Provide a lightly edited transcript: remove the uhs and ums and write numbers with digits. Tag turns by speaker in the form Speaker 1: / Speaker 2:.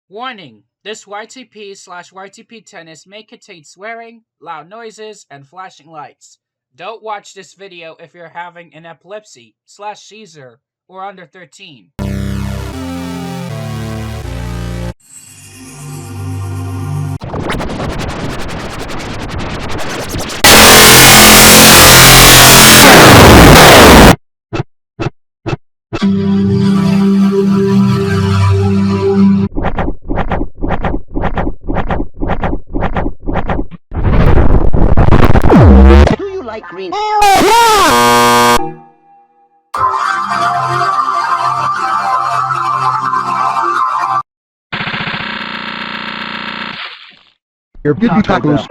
Speaker 1: Warning: this YTP/YTP Tennis may contain swearing, loud noises, and flashing lights. Don't watch this video if you're having an epilepsy/seizure or under 13.
Speaker 2: Do you like green?
Speaker 3: Your beauty tacos.